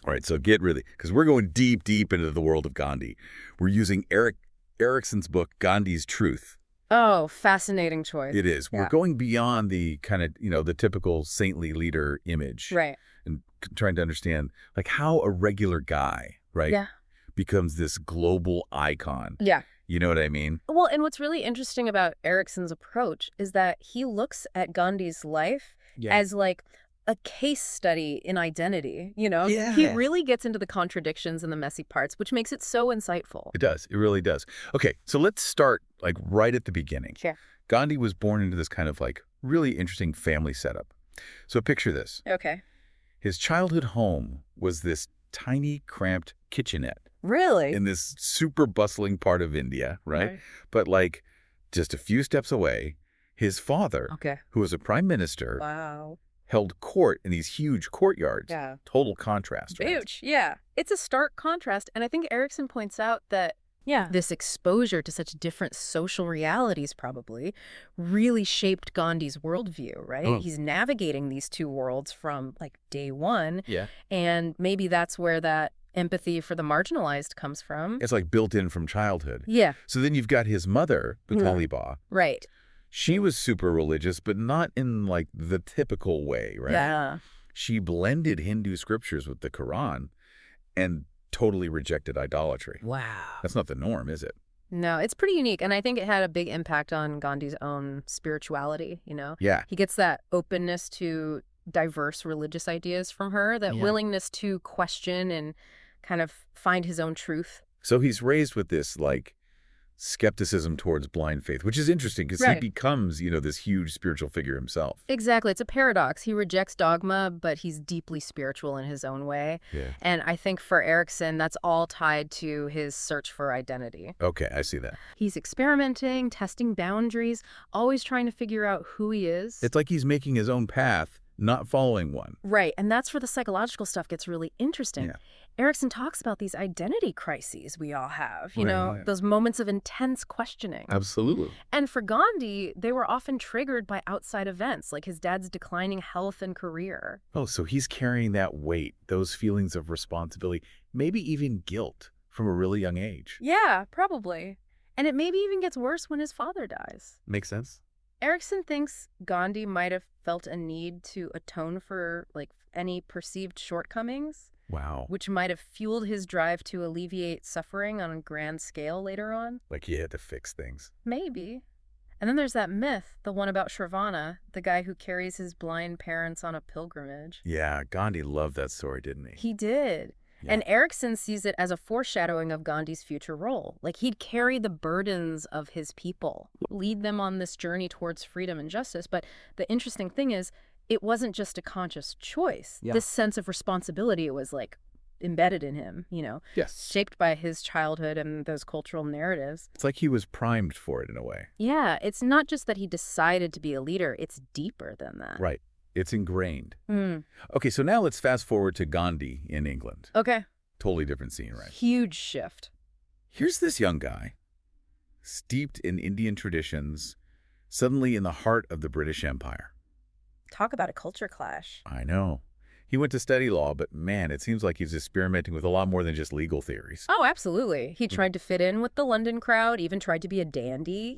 All right, so get really, because we're going deep, deep into the world of Gandhi. We're using Erickson's book, Gandhi's Truth. Oh, fascinating choice. It is. We're Yeah. going beyond the kind of, the typical saintly leader image Right. and trying to understand, like, how a regular guy, right, Yeah. becomes this global icon. Yeah. You know what I mean? Well, and what's really interesting about Erickson's approach is that he looks at Gandhi's life Yeah. as like a case study in identity, you know? Yeah. He really gets into the contradictions and the messy parts, which makes it so insightful. It does. It really does. Okay, so let's start like right at the beginning. Sure. Gandhi was born into this kind of like really interesting family setup. So picture this. Okay. His childhood home was this tiny, cramped kitchenette Really? in this super bustling part of India, right? But like just a few steps away, his father, Okay. who was a prime minister, Wow. held court in these huge courtyards. Yeah. Total contrast, right? Huge. Yeah. It's a stark contrast. And I think Erickson points out that this exposure to such different social realities probably really shaped Gandhi's worldview, right? Oh. He's navigating these two worlds from like day one. Yeah. And maybe that's where that empathy for the marginalized comes from. It's like built in from childhood. Yeah. So then you've got his mother, Butaliba. Right. She was super religious, but not in like the typical way, right? Yeah. She blended Hindu scriptures with the Quran and totally rejected idolatry. Wow. That's not the norm, is it? No, it's pretty unique. And I think it had a big impact on Gandhi's own spirituality, you know? Yeah. He gets that openness to diverse religious ideas from her, that willingness to question and kind of find his own truth. So he's raised with this like skepticism towards blind faith, which is interesting because he becomes, this huge spiritual figure himself. Exactly. It's a paradox. He rejects dogma, but he's deeply spiritual in his own way. Yeah. And I think for Erickson, that's all tied to his search for identity. Okay, I see that. He's experimenting, testing boundaries, always trying to figure out who he is. It's like he's making his own path, not following one. Right. And that's where the psychological stuff gets really interesting. Yeah. Erickson talks about these identity crises we all have, Right. those moments of intense questioning. Absolutely. And for Gandhi, they were often triggered by outside events, like his dad's declining health and career. Oh, so he's carrying that weight, those feelings of responsibility, maybe even guilt from a really young age. Yeah, probably. And it maybe even gets worse when his father dies. Makes sense. Erickson thinks Gandhi might have felt a need to atone for, any perceived shortcomings. Wow. Which might have fueled his drive to alleviate suffering on a grand scale later on. Like he had to fix things. Maybe. And then there's that myth, the one about Shravana, the guy who carries his blind parents on a pilgrimage. Yeah, Gandhi loved that story, didn't he? He did. Yeah. And Erickson sees it as a foreshadowing of Gandhi's future role. Like he'd carry the burdens of his people, lead them on this journey towards freedom and justice. But the interesting thing is, it wasn't just a conscious choice. Yeah. This sense of responsibility was embedded in him, Yes. shaped by his childhood and those cultural narratives. It's like he was primed for it in a way. Yeah, it's not just that he decided to be a leader, it's deeper than that. Right. It's ingrained. Mm. Okay, so now let's fast forward to Gandhi in England. Okay. Totally different scene, right? Huge shift. Here's this young guy, steeped in Indian traditions, suddenly in the heart of the British Empire. Talk about a culture clash. I know. He went to study law, but man, it seems like he's experimenting with a lot more than just legal theories. Oh, absolutely. He tried to fit in with the London crowd, even tried to be a dandy,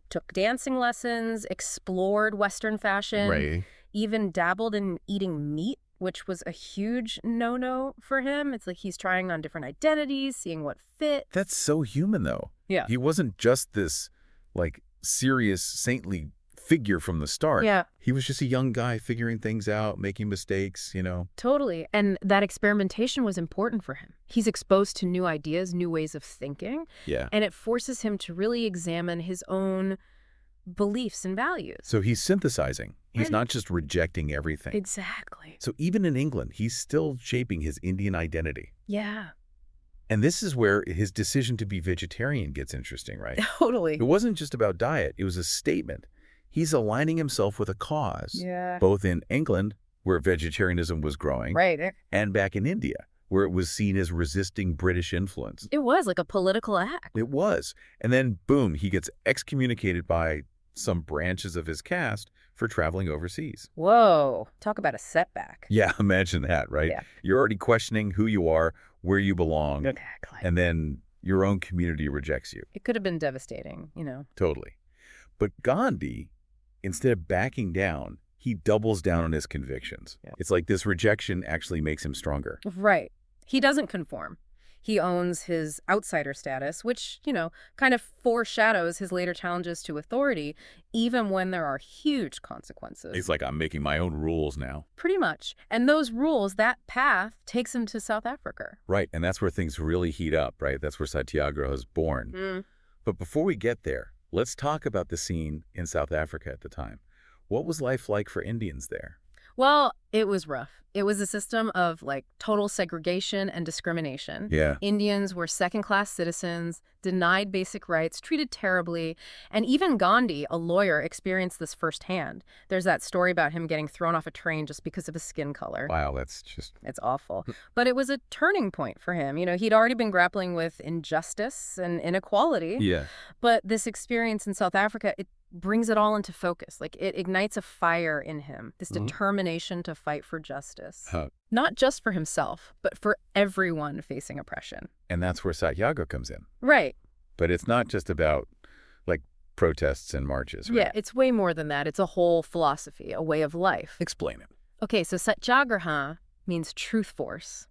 took dancing lessons, explored Western fashion, Right. even dabbled in eating meat, which was a huge no-no for him. It's like he's trying on different identities, seeing what fit. That's so human, though. Yeah. He wasn't just this, serious, saintly figure from the start. Yeah. He was just a young guy figuring things out, making mistakes, Totally. And that experimentation was important for him. He's exposed to new ideas, new ways of thinking. Yeah. And it forces him to really examine his own beliefs and values. So he's synthesizing. He's And- not just rejecting everything. Exactly. So even in England, he's still shaping his Indian identity. Yeah. And this is where his decision to be vegetarian gets interesting, right? Totally. It wasn't just about diet. It was a statement. He's aligning himself with a cause, Yeah. both in England, where vegetarianism was growing, Right. and back in India, where it was seen as resisting British influence. It was like a political act. It was. And then, boom, he gets excommunicated by some branches of his caste for traveling overseas. Whoa, talk about a setback. Yeah, imagine that, right? Yeah. You're already questioning who you are, where you belong, Exactly. and then your own community rejects you. It could have been devastating, you know. Totally. But Gandhi, instead of backing down, he doubles down on his convictions. Yeah. It's like this rejection actually makes him stronger. Right. He doesn't conform. He owns his outsider status, which, you know, kind of foreshadows his later challenges to authority, even when there are huge consequences. He's like, I'm making my own rules now. Pretty much. And those rules, that path, takes him to South Africa. Right, and that's where things really heat up, right? That's where Satyagraha is born. But before we get there, let's talk about the scene in South Africa at the time. What was life like for Indians there? Well, it was rough. It was a system of, like, total segregation and discrimination. Yeah. Indians were second-class citizens, denied basic rights, treated terribly. And even Gandhi, a lawyer, experienced this firsthand. There's that story about him getting thrown off a train just because of his skin color. Wow, that's just... It's awful. But it was a turning point for him. You know, he'd already been grappling with injustice and inequality. Yeah. But this experience in South Africa, it brings it all into focus. Like, it ignites a fire in him, this determination to fight for justice. Not just for himself, but for everyone facing oppression. And that's where Satyagraha comes in. Right. But it's not just about, like, protests and marches, right? Yeah, it's way more than that. It's a whole philosophy, a way of life. Explain it. Okay, so Satyagraha means truth force.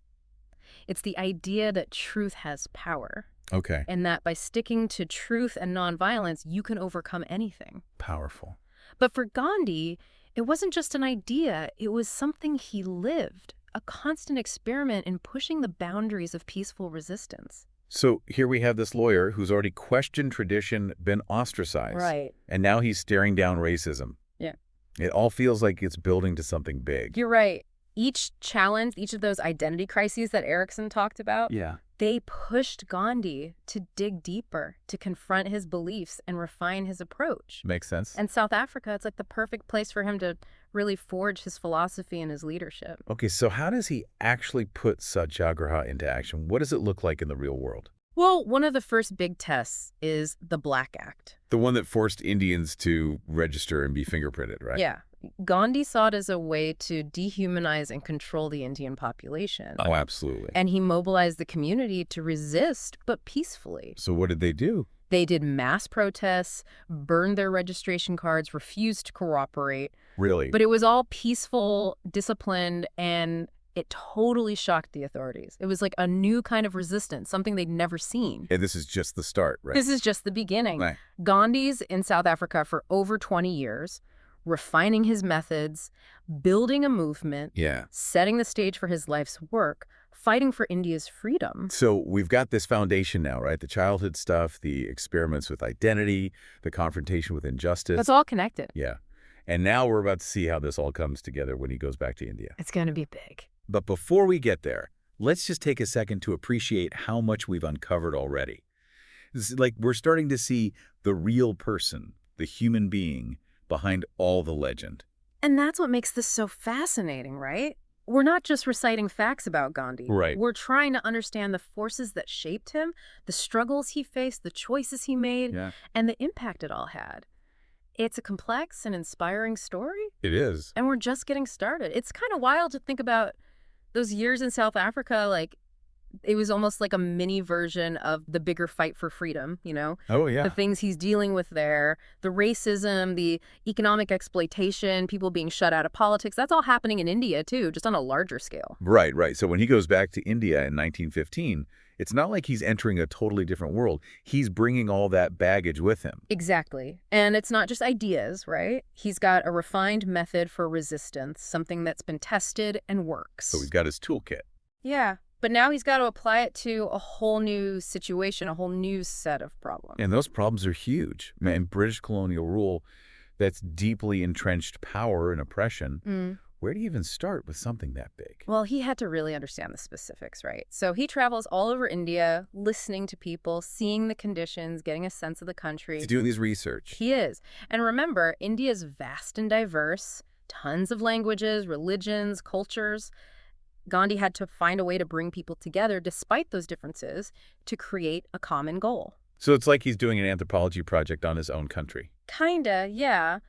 It's the idea that truth has power. Okay. And that by sticking to truth and nonviolence, you can overcome anything. Powerful. But for Gandhi, it wasn't just an idea. It was something he lived, a constant experiment in pushing the boundaries of peaceful resistance. So here we have this lawyer who's already questioned tradition, been ostracized. Right. And now he's staring down racism. Yeah. It all feels like it's building to something big. You're right. Each challenge, each of those identity crises that Erickson talked about, they pushed Gandhi to dig deeper, to confront his beliefs and refine his approach. Makes sense. And South Africa, it's like the perfect place for him to really forge his philosophy and his leadership. Okay, so how does he actually put Satyagraha into action? What does it look like in the real world? Well, one of the first big tests is the Black Act. The one that forced Indians to register and be fingerprinted, right? Yeah. Gandhi saw it as a way to dehumanize and control the Indian population. Oh, absolutely. And he mobilized the community to resist, but peacefully. So what did they do? They did mass protests, burned their registration cards, refused to cooperate. Really? But it was all peaceful, disciplined, and it totally shocked the authorities. It was like a new kind of resistance, something they'd never seen. And this is just the start, right? This is just the beginning. Right. Gandhi's in South Africa for over 20 years, refining his methods, building a movement, setting the stage for his life's work, fighting for India's freedom. So we've got this foundation now, right? The childhood stuff, the experiments with identity, the confrontation with injustice. It's all connected. Yeah. And now we're about to see how this all comes together when he goes back to India. It's going to be big. But before we get there, let's just take a second to appreciate how much we've uncovered already. It's like we're starting to see the real person, the human being, behind all the legend. And that's what makes this so fascinating, right? We're not just reciting facts about Gandhi. Right. We're trying to understand the forces that shaped him, the struggles he faced, the choices he made, and the impact it all had. It's a complex and inspiring story. It is. And we're just getting started. It's kind of wild to think about those years in South Africa, like, it was almost like a mini version of the bigger fight for freedom, you know? Oh, yeah. The things he's dealing with there, the racism, the economic exploitation, people being shut out of politics, that's all happening in India, too, just on a larger scale. Right, right. So when he goes back to India in 1915, it's not like he's entering a totally different world. He's bringing all that baggage with him. Exactly. And it's not just ideas, right? He's got a refined method for resistance, something that's been tested and works. So he's got his toolkit. Yeah. But now he's got to apply it to a whole new situation, a whole new set of problems. And those problems are huge. Man, British colonial rule, that's deeply entrenched power and oppression. Where do you even start with something that big? Well, he had to really understand the specifics, right? So he travels all over India, listening to people, seeing the conditions, getting a sense of the country. He's doing his research. He is. And remember, India is vast and diverse, tons of languages, religions, cultures. Gandhi had to find a way to bring people together despite those differences to create a common goal. So it's like he's doing an anthropology project on his own country. Kinda, yeah.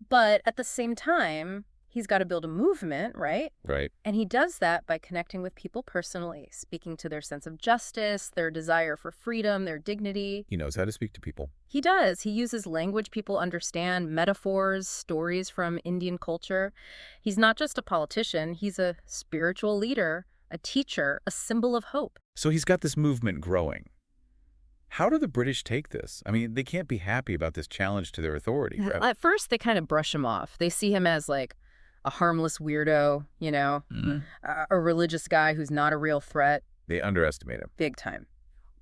But at the same time, he's got to build a movement, right? Right. And he does that by connecting with people personally, speaking to their sense of justice, their desire for freedom, their dignity. He knows how to speak to people. He does. He uses language people understand, metaphors, stories from Indian culture. He's not just a politician, he's a spiritual leader, a teacher, a symbol of hope. So he's got this movement growing. How do the British take this? I mean, they can't be happy about this challenge to their authority, right? At first, they kind of brush him off. They see him as like a harmless weirdo, Mhm. a religious guy who's not a real threat, They underestimate him. big time.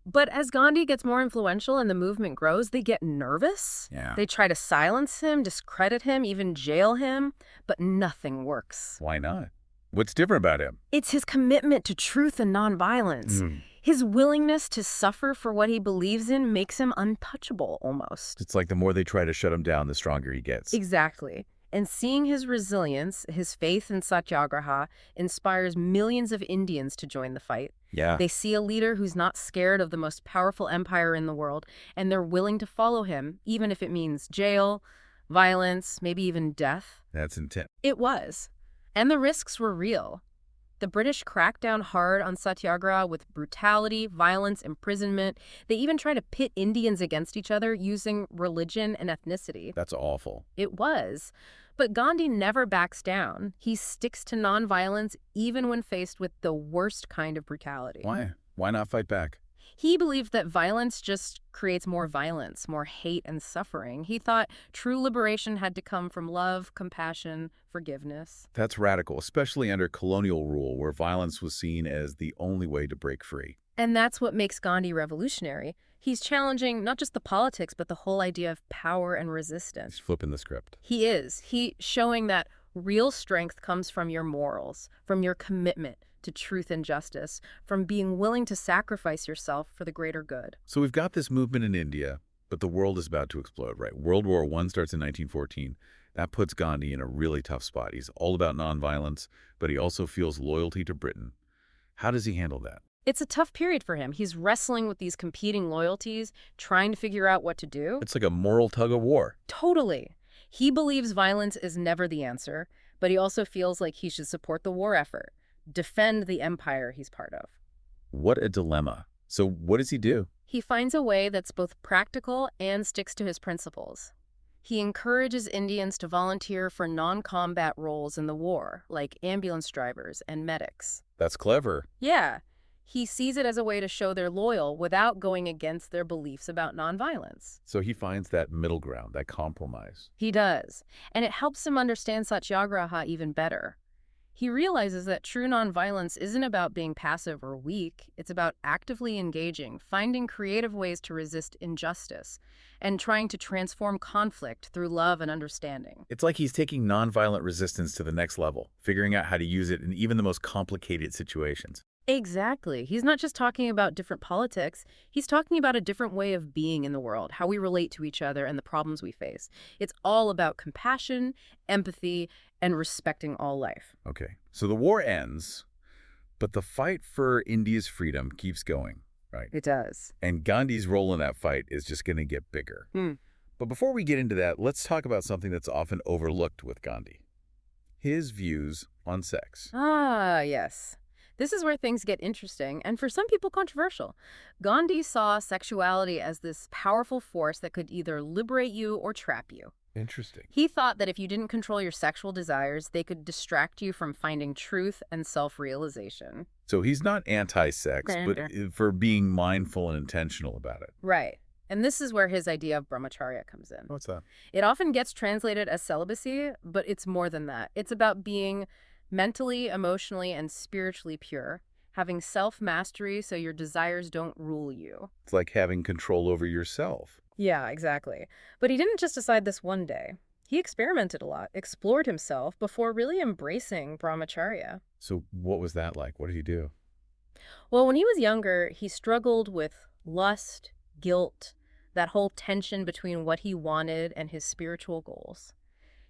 But as Gandhi gets more influential and the movement grows, they get nervous. Yeah. They try to silence him, discredit him, even jail him, but nothing works. Why not? What's different about him? It's his commitment to truth and nonviolence. Mm. His willingness to suffer for what he believes in makes him untouchable, almost. It's like the more they try to shut him down, the stronger he gets. Exactly. And seeing his resilience, his faith in satyagraha, inspires millions of Indians to join the fight. Yeah. They see a leader who's not scared of the most powerful empire in the world, and they're willing to follow him, even if it means jail, violence, maybe even death. That's intense. It was. And the risks were real. The British cracked down hard on satyagraha with brutality, violence, imprisonment. They even tried to pit Indians against each other using religion and ethnicity. That's awful. It was. But Gandhi never backs down. He sticks to nonviolence even when faced with the worst kind of brutality. Why? Why not fight back? He believed that violence just creates more violence, more hate and suffering. He thought true liberation had to come from love, compassion, forgiveness. That's radical, especially under colonial rule where violence was seen as the only way to break free. And that's what makes Gandhi revolutionary. He's challenging not just the politics, but the whole idea of power and resistance. He's flipping the script. He is. He showing that real strength comes from your morals, from your commitment to truth and justice, from being willing to sacrifice yourself for the greater good. So we've got this movement in India, but the world is about to explode, right? World War I starts in 1914. That puts Gandhi in a really tough spot. He's all about nonviolence, but he also feels loyalty to Britain. How does he handle that? It's a tough period for him. He's wrestling with these competing loyalties, trying to figure out what to do. It's like a moral tug of war. Totally. He believes violence is never the answer, but he also feels like he should support the war effort, defend the empire he's part of. What a dilemma. So what does he do? He finds a way that's both practical and sticks to his principles. He encourages Indians to volunteer for non-combat roles in the war, like ambulance drivers and medics. That's clever. Yeah, he sees it as a way to show they're loyal without going against their beliefs about nonviolence. So he finds that middle ground, that compromise. He does, and it helps him understand satyagraha even better. He realizes that true nonviolence isn't about being passive or weak. It's about actively engaging, finding creative ways to resist injustice, and trying to transform conflict through love and understanding. It's like he's taking nonviolent resistance to the next level, figuring out how to use it in even the most complicated situations. Exactly. He's not just talking about different politics. He's talking about a different way of being in the world, how we relate to each other and the problems we face. It's all about compassion, empathy, and respecting all life. Okay, so the war ends, but the fight for India's freedom keeps going, right? It does. And Gandhi's role in that fight is just going to get bigger. But before we get into that, let's talk about something that's often overlooked with Gandhi. His views on sex. Ah, yes. This is where things get interesting, and for some people controversial. Gandhi saw sexuality as this powerful force that could either liberate you or trap you. Interesting. He thought that if you didn't control your sexual desires, they could distract you from finding truth and self-realization. So he's not anti-sex, but for being mindful and intentional about it. Right. And this is where his idea of brahmacharya comes in. What's that? It often gets translated as celibacy, but it's more than that. It's about being mentally, emotionally, and spiritually pure, having self-mastery so your desires don't rule you. It's like having control over yourself. Yeah, exactly. But he didn't just decide this one day. He experimented a lot, explored himself before really embracing brahmacharya. So what was that like? What did he do? Well, when he was younger, he struggled with lust, guilt, that whole tension between what he wanted and his spiritual goals.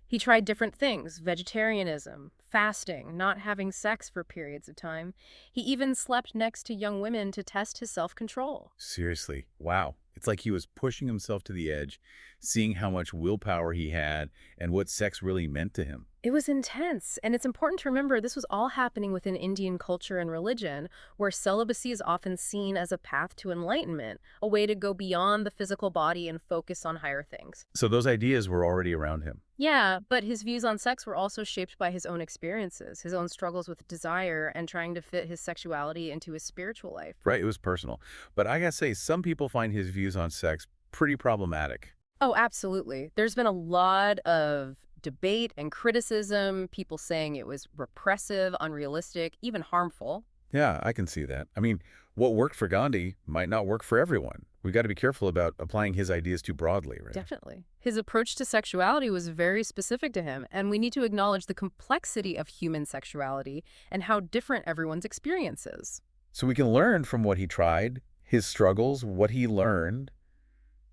He tried different things: vegetarianism, fasting, not having sex for periods of time. He even slept next to young women to test his self-control. Seriously, wow. It's like he was pushing himself to the edge, seeing how much willpower he had and what sex really meant to him. It was intense, and it's important to remember this was all happening within Indian culture and religion, where celibacy is often seen as a path to enlightenment, a way to go beyond the physical body and focus on higher things. So those ideas were already around him. Yeah, but his views on sex were also shaped by his own experiences, his own struggles with desire, and trying to fit his sexuality into his spiritual life. Right, it was personal. But I gotta say, some people find his views on sex pretty problematic. Oh, absolutely. There's been a lot of debate and criticism, people saying it was repressive, unrealistic, even harmful. Yeah, I can see that. I mean, what worked for Gandhi might not work for everyone. We got to be careful about applying his ideas too broadly, right? Definitely. His approach to sexuality was very specific to him, and we need to acknowledge the complexity of human sexuality and how different everyone's experience is. So we can learn from what he tried, his struggles, what he learned,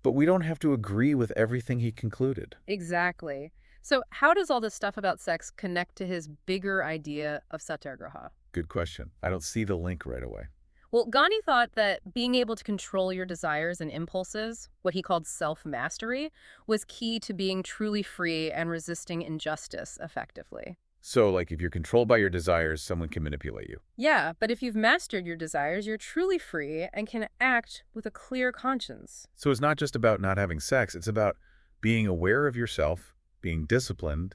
but we don't have to agree with everything he concluded. Exactly. So how does all this stuff about sex connect to his bigger idea of satyagraha? Good question. I don't see the link right away. Well, Gandhi thought that being able to control your desires and impulses, what he called self-mastery, was key to being truly free and resisting injustice effectively. So, like, if you're controlled by your desires, someone can manipulate you. Yeah, but if you've mastered your desires, you're truly free and can act with a clear conscience. So it's not just about not having sex. It's about being aware of yourself, being disciplined,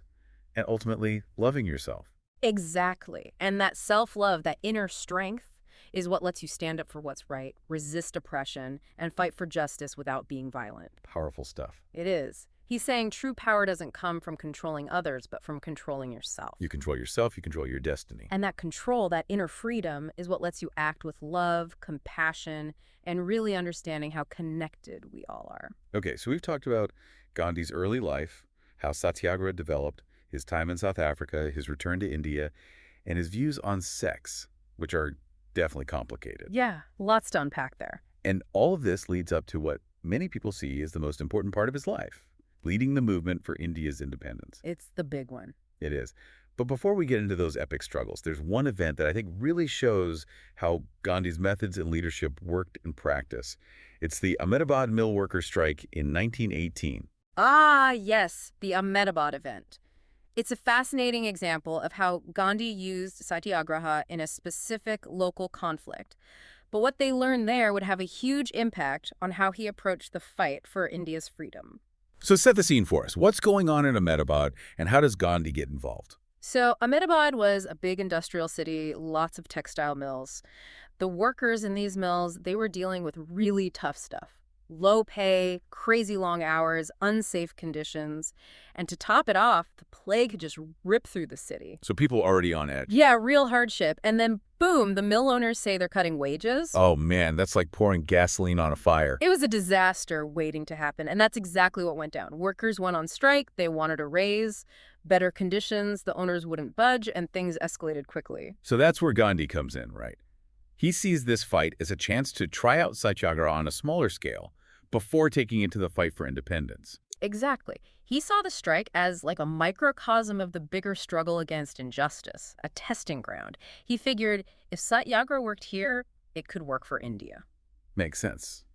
and ultimately loving yourself. Exactly. And that self-love, that inner strength, is what lets you stand up for what's right, resist oppression, and fight for justice without being violent. Powerful stuff. It is. He's saying true power doesn't come from controlling others, but from controlling yourself. You control yourself, you control your destiny. And that control, that inner freedom, is what lets you act with love, compassion, and really understanding how connected we all are. Okay, so we've talked about Gandhi's early life, how Satyagraha developed, his time in South Africa, his return to India, and his views on sex, which are definitely complicated. Yeah, lots to unpack there. And all of this leads up to what many people see as the most important part of his life, leading the movement for India's independence. It's the big one. It is. But before we get into those epic struggles, there's one event that I think really shows how Gandhi's methods and leadership worked in practice. It's the Ahmedabad mill workers' strike in 1918. Ah, yes, the Ahmedabad event. It's a fascinating example of how Gandhi used satyagraha in a specific local conflict. But what they learned there would have a huge impact on how he approached the fight for India's freedom. So set the scene for us. What's going on in Ahmedabad, and how does Gandhi get involved? So Ahmedabad was a big industrial city, lots of textile mills. The workers in these mills, they were dealing with really tough stuff. Low pay, crazy long hours, unsafe conditions. And to top it off, the plague had just ripped through the city. So people already on edge. Yeah, real hardship. And then, boom, the mill owners say they're cutting wages. Oh, man, that's like pouring gasoline on a fire. It was a disaster waiting to happen, and that's exactly what went down. Workers went on strike, they wanted a raise, better conditions, the owners wouldn't budge, and things escalated quickly. So that's where Gandhi comes in, right? He sees this fight as a chance to try out satyagraha on a smaller scale before taking it to the fight for independence. Exactly. He saw the strike as like a microcosm of the bigger struggle against injustice, a testing ground. He figured if satyagraha worked here, it could work for India. Makes sense.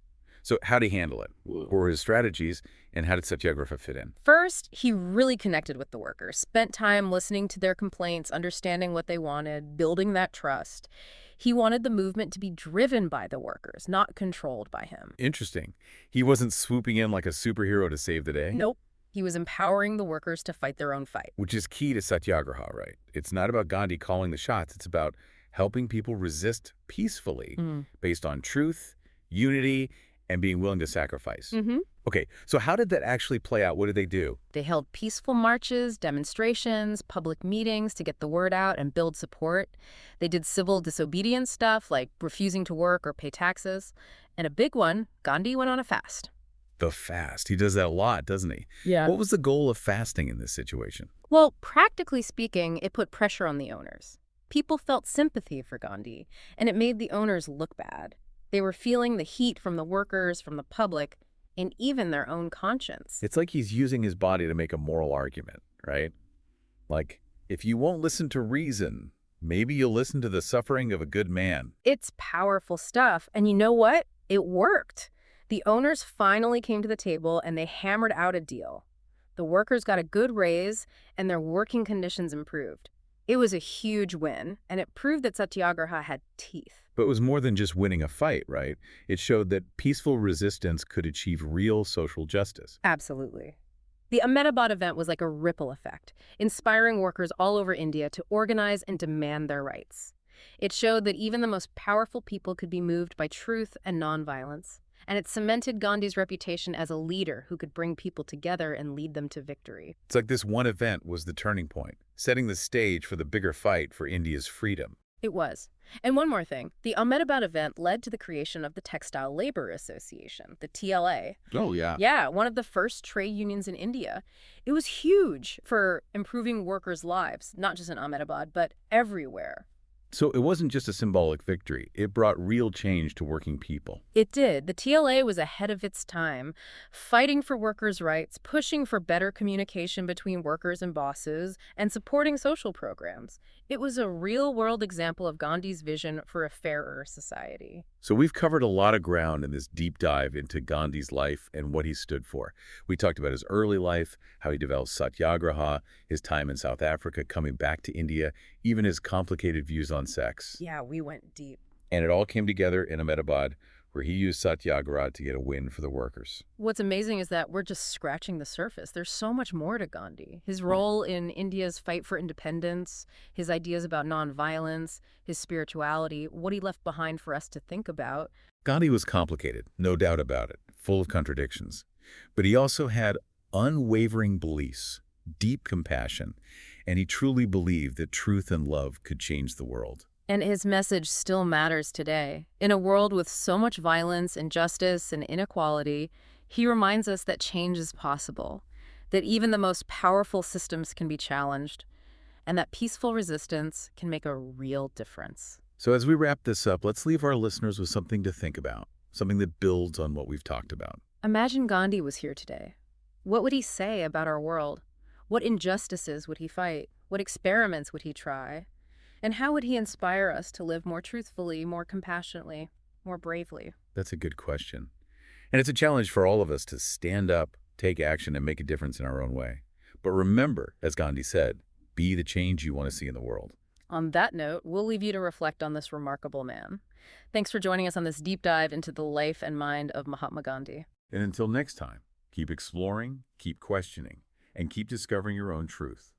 So how did he handle it? What were his strategies, and how did satyagraha fit in? First, he really connected with the workers, spent time listening to their complaints, understanding what they wanted, building that trust. He wanted the movement to be driven by the workers, not controlled by him. Interesting. He wasn't swooping in like a superhero to save the day? Nope. He was empowering the workers to fight their own fight. Which is key to satyagraha, right? It's not about Gandhi calling the shots. It's about helping people resist peacefully based on truth, unity, and being willing to sacrifice. Okay, so how did that actually play out? What did they do? They held peaceful marches, demonstrations, public meetings to get the word out and build support. They did civil disobedience stuff like refusing to work or pay taxes. And a big one, Gandhi went on a fast. The fast. He does that a lot, doesn't he? Yeah. What was the goal of fasting in this situation? Well, practically speaking, it put pressure on the owners. People felt sympathy for Gandhi, and it made the owners look bad. They were feeling the heat from the workers, from the public, and even their own conscience. It's like he's using his body to make a moral argument, right? Like, if you won't listen to reason, maybe you'll listen to the suffering of a good man. It's powerful stuff, and you know what? It worked. The owners finally came to the table and they hammered out a deal. The workers got a good raise and their working conditions improved. It was a huge win, and it proved that Satyagraha had teeth. But it was more than just winning a fight, right? It showed that peaceful resistance could achieve real social justice. Absolutely. The Ahmedabad event was like a ripple effect, inspiring workers all over India to organize and demand their rights. It showed that even the most powerful people could be moved by truth and nonviolence, and it cemented Gandhi's reputation as a leader who could bring people together and lead them to victory. It's like this one event was the turning point, setting the stage for the bigger fight for India's freedom. It was. And one more thing, the Ahmedabad event led to the creation of the Textile Labor Association, the TLA. Oh, yeah. Yeah, one of the first trade unions in India. It was huge for improving workers' lives, not just in Ahmedabad, but everywhere. So it wasn't just a symbolic victory. It brought real change to working people. It did. The TLA was ahead of its time, fighting for workers' rights, pushing for better communication between workers and bosses, and supporting social programs. It was a real-world example of Gandhi's vision for a fairer society. So we've covered a lot of ground in this deep dive into Gandhi's life and what he stood for. We talked about his early life, how he developed Satyagraha, his time in South Africa, coming back to India, even his complicated views on sex. Yeah, we went deep. And it all came together in Ahmedabad, where he used Satyagraha to get a win for the workers. What's amazing is that we're just scratching the surface. There's so much more to Gandhi. His role in India's fight for independence, his ideas about nonviolence, his spirituality, what he left behind for us to think about. Gandhi was complicated, no doubt about it, full of contradictions. But he also had unwavering beliefs, deep compassion, and he truly believed that truth and love could change the world. And his message still matters today. In a world with so much violence, injustice, and inequality, he reminds us that change is possible, that even the most powerful systems can be challenged, and that peaceful resistance can make a real difference. So as we wrap this up, let's leave our listeners with something to think about, something that builds on what we've talked about. Imagine Gandhi was here today. What would he say about our world? What injustices would he fight? What experiments would he try? And how would he inspire us to live more truthfully, more compassionately, more bravely? That's a good question. And it's a challenge for all of us to stand up, take action, and make a difference in our own way. But remember, as Gandhi said, be the change you want to see in the world. On that note, we'll leave you to reflect on this remarkable man. Thanks for joining us on this deep dive into the life and mind of Mahatma Gandhi. And until next time, keep exploring, keep questioning, and keep discovering your own truth.